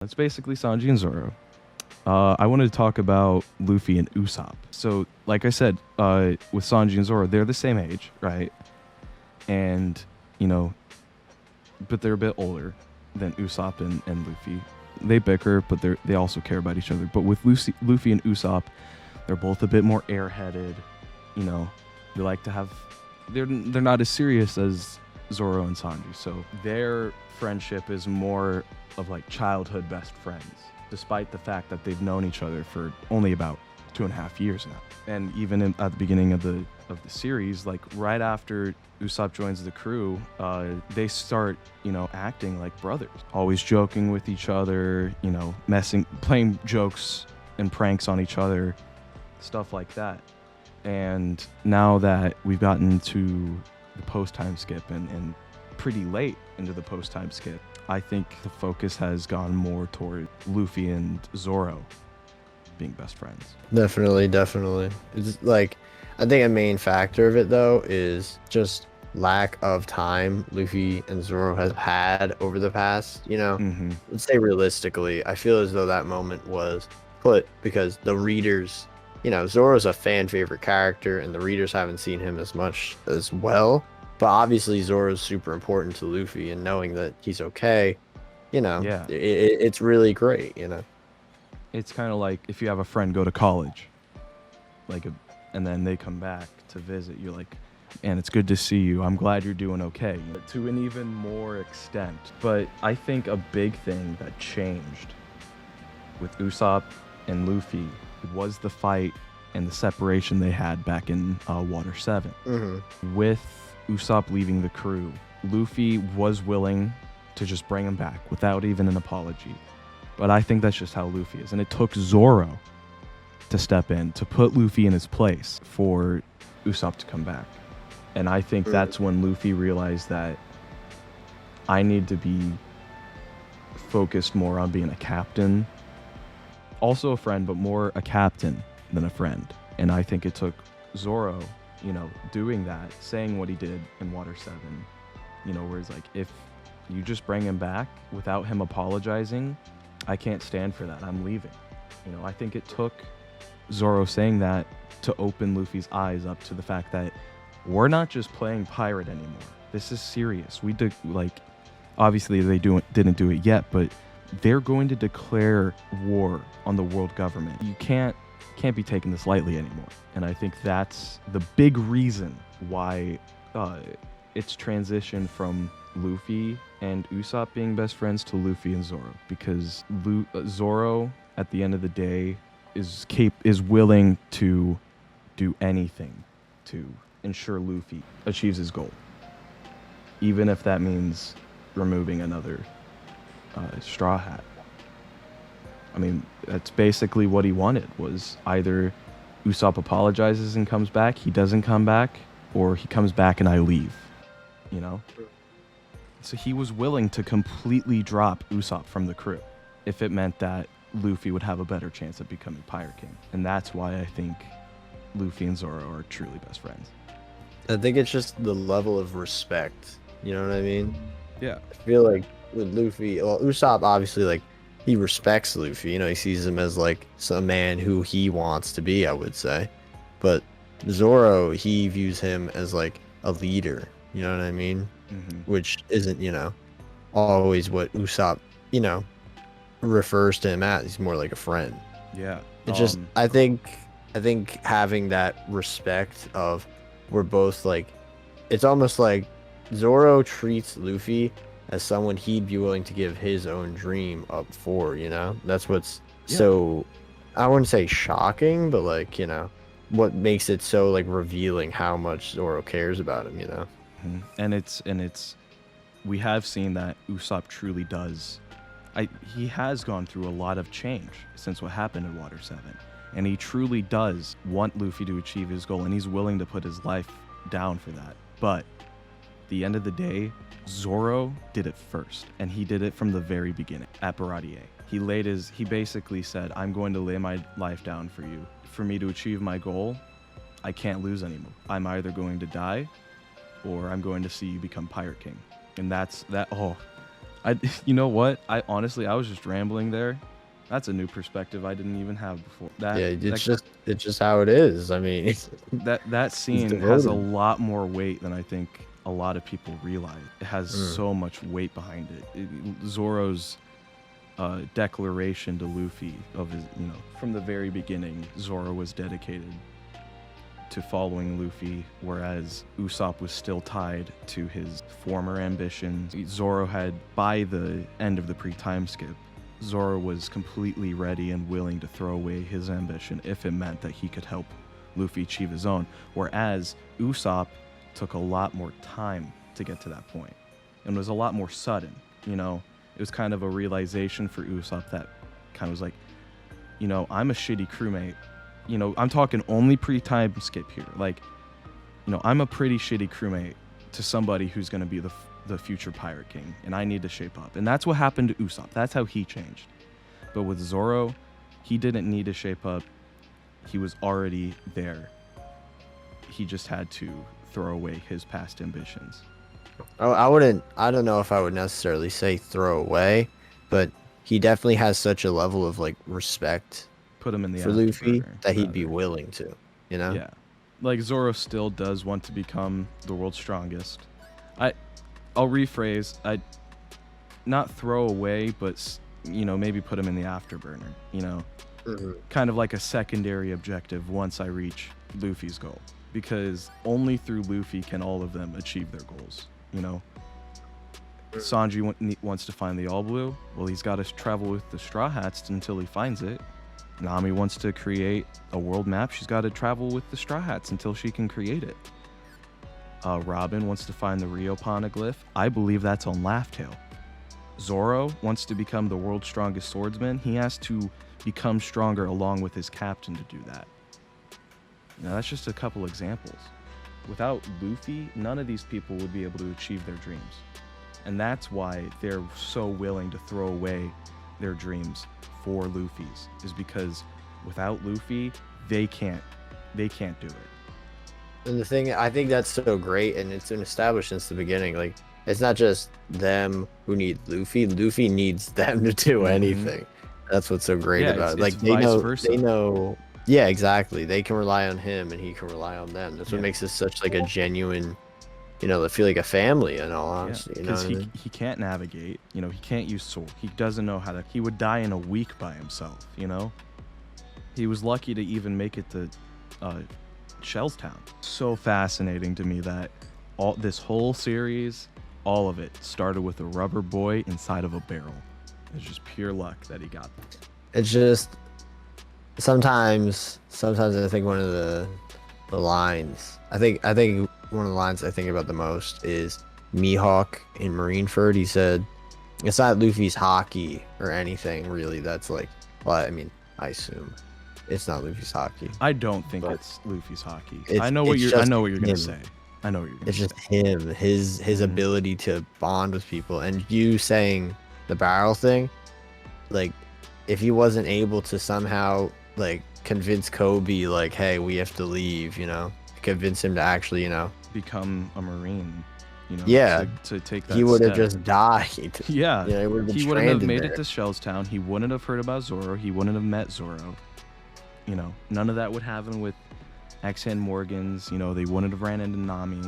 It's basically Sanji and Zoro. I wanted to talk about Luffy and Usopp. So, like I said, with Sanji and Zoro, they're the same age, right? And, you know, but they're a bit older than Usopp and Luffy. They bicker, but they also care about each other. But with Luffy and Usopp, they're both a bit more airheaded. You know, they like to have. They're not as serious as Zoro and Sanji. So their friendship is more of like childhood best friends, despite the fact that they've known each other for only about 2.5 years now. And even at the beginning of the series, like right after Usopp joins the crew, they start, acting like brothers, always joking with each other, playing jokes and pranks on each other, stuff like that. And now that we've gotten to the post-time skip and pretty late into the post-time skip, I think the focus has gone more toward Luffy and Zoro being best friends. Definitely. It's like, I think a main factor of it though is just lack of time Luffy and Zoro have had over the past, Mm-hmm. let's say realistically, I feel as though that moment was put because the readers, Zoro's a fan favorite character and the readers haven't seen him as much as well. But obviously Zoro's super important to Luffy, and knowing that he's okay, Yeah. it's really great, It's kind of like if you have a friend go to college, and then they come back to visit, you're like, man, it's good to see you. I'm glad you're doing okay. To an even more extent. But I think a big thing that changed with Usopp and Luffy was the fight and the separation they had back in Water 7. Mm-hmm. With Usopp leaving the crew, Luffy was willing to just bring him back without even an apology. But I think that's just how Luffy is. And it took Zoro to step in, to put Luffy in his place for Usopp to come back. And I think that's when Luffy realized that I need to be focused more on being a captain. Also a friend, but more a captain than a friend. And I think it took Zoro, doing that, saying what he did in Water 7, where he's like, if you just bring him back without him apologizing, I can't stand for that. I'm leaving. I think it took Zoro saying that to open Luffy's eyes up to the fact that we're not just playing pirate anymore. This is serious. We did, obviously they didn't do it yet, but they're going to declare war on the world government. You can't be taking this lightly anymore. And I think that's the big reason why it's transitioned from Luffy and Usopp being best friends to Luffy and Zoro, because Zoro at the end of the day is willing to do anything to ensure Luffy achieves his goal, even if that means removing another Straw Hat. I mean, that's basically what he wanted, was either Usopp apologizes and comes back, he doesn't come back, or he comes back and I leave, So he was willing to completely drop Usopp from the crew if it meant that Luffy would have a better chance at becoming Pirate King. And that's why I think Luffy and Zoro are truly best friends. I think it's just the level of respect. You know what I mean? Yeah. I feel like with Luffy, well, Usopp obviously, like, he respects Luffy. He sees him as like some man who he wants to be, I would say. But Zoro, he views him as like a leader. You know what I mean? Mm-hmm. Which isn't, always what Usopp, refers to him as. He's more like a friend. Yeah. It's just, I think having that respect of, we're both like, it's almost like Zoro treats Luffy as someone he'd be willing to give his own dream up for, That's what's so, I wouldn't say shocking, but like, what makes it so like revealing how much Zoro cares about him, Mm-hmm. And it's we have seen that Usopp truly does. He has gone through a lot of change since what happened in Water 7. And he truly does want Luffy to achieve his goal, and he's willing to put his life down for that. But at the end of the day, Zoro did it first, and he did it from the very beginning at Baratier. He basically said, I'm going to lay my life down for you. For me to achieve my goal, I can't lose anymore. I'm either going to die or I'm going to see you become Pirate King. And that's that. Oh, You know what? I was just rambling there. That's a new perspective I didn't even have before. Yeah, it's just how it is. I mean, That he's scene has a devoted. lot more weight than I think a lot of people realize. It has Mm. so much weight behind Zoro's declaration to Luffy of his, from the very beginning, Zoro was dedicated to following Luffy, whereas Usopp was still tied to his former ambitions. Zoro had, by the end of the pre-time skip, Zoro was completely ready and willing to throw away his ambition if it meant that he could help Luffy achieve his own. Whereas Usopp took a lot more time to get to that point and was a lot more sudden. It was kind of a realization for Usopp that kind of was like, I'm a shitty crewmate. I'm talking only pre-time skip here. Like, I'm a pretty shitty crewmate to somebody who's going to be the future Pirate King, and I need to shape up. And that's what happened to Usopp. That's how he changed. But with Zoro, he didn't need to shape up. He was already there. He just had to throw away his past ambitions. I don't know if I would necessarily say throw away, but he definitely has such a level of like respect Put him in the for Luffy afterburner, that he'd be rather. willing to, you know? Yeah. Like, Zoro still does want to become the world's strongest. I I'll rephrase. I not throw away, but maybe put him in the afterburner. Hmm. Kind of like a secondary objective once I reach Luffy's goal, because only through Luffy can all of them achieve their goals. Sanji wants to find the All Blue. Well, he's got to travel with the Straw Hats until he finds it. Nami wants to create a world map. She's got to travel with the Straw Hats until she can create it. Robin wants to find the Rio Poneglyph. I believe that's on Laugh Tale. Zoro wants to become the world's strongest swordsman. He has to become stronger along with his captain to do that. Now, that's just a couple examples. Without Luffy, none of these people would be able to achieve their dreams. And that's why they're so willing to throw away their dreams for Luffy's, is because without Luffy, they can't do it. And the thing, I think that's so great, and it's been established since the beginning. Like, it's not just them who need Luffy. Luffy needs them to do anything. That's what's so great Yeah, about it. it's Like, vice versa. they know. Yeah, exactly. They can rely on him, and he can rely on them. That's what Yeah. makes this such like a genuine, they feel like a family. In all honesty, you know Because what I mean? he can't navigate. He can't use sword. He doesn't know how to. He would die in a week by himself. He was lucky to even make it to Shellstown. So fascinating to me that this whole series, all of it, started with a rubber boy inside of a barrel. It's just pure luck that he got that. It's just sometimes I think one of the lines. I think one of the lines I think about the most is Mihawk in Marineford. He said, "It's not Luffy's hockey or anything really. That's like, well, I mean, I assume it's not Luffy's hockey. I don't think But it's Luffy's hockey. it's I know what it's you're just gonna him. say. I know what you're gonna It's say. just him, his ability to bond with people. And you saying the barrel thing, like, if he wasn't able to somehow like convince Kobe, like, hey, we have to leave, convince him to actually, Become a Marine, Yeah, to take that he would have step. just died. Yeah, He would have been he wouldn't have stranded made there. it to Shellstown. He wouldn't have heard about Zoro. He wouldn't have met Zoro. None of that would happen with X-Hand Morgans. They wouldn't have ran into Nami.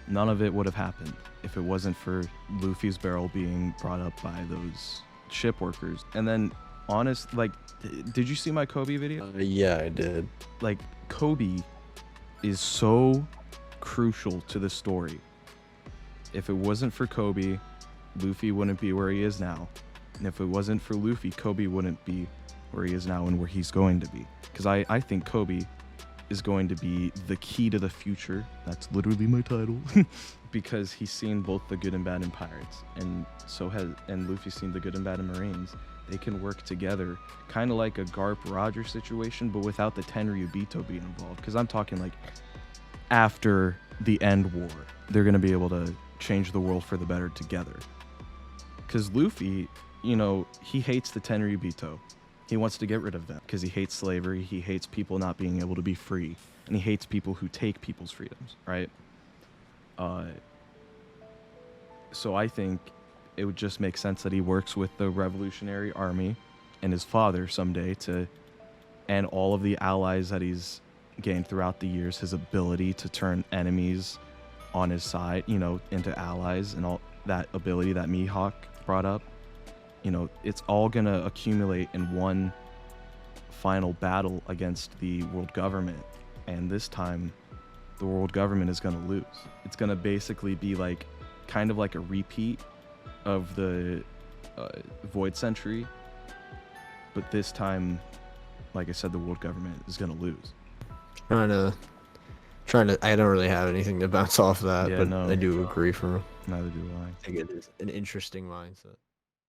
None of it would have happened if it wasn't for Luffy's barrel being brought up by those ship workers. And then, did you see my Kobe video? Yeah, I did. Like, Kobe is so crucial to the story. If it wasn't for Kobe, Luffy wouldn't be where he is now. And if it wasn't for Luffy, Kobe wouldn't be where he is now and where he's going to be. Because I think Kobe is going to be the key to the future. That's literally my title. Because he's seen both the good and bad in pirates, and Luffy's seen the good and bad in Marines. They can work together, kind of like a Garp Roger situation, but without the Tenryubito being involved. Because I'm talking like after the end war, they're going to be able to change the world for the better together. Because Luffy, he hates the Tenryubito. He wants to get rid of them because he hates slavery. He hates people not being able to be free, and he hates people who take people's freedoms, right? So I think it would just make sense that he works with the Revolutionary Army and his father someday to, and all of the allies that he's gained throughout the years, his ability to turn enemies on his side, you know, into allies, and all that ability that Mihawk brought up, you know, it's all gonna accumulate in one final battle against the world government. And this time, the world government is gonna lose. It's gonna basically be like, kind of like a repeat of the Void Century, but this time, like I said, the world government is gonna lose. Trying to. I don't really have anything to bounce off that, Yeah, but no. I do agree for. Neither do I. I think it is an interesting mindset.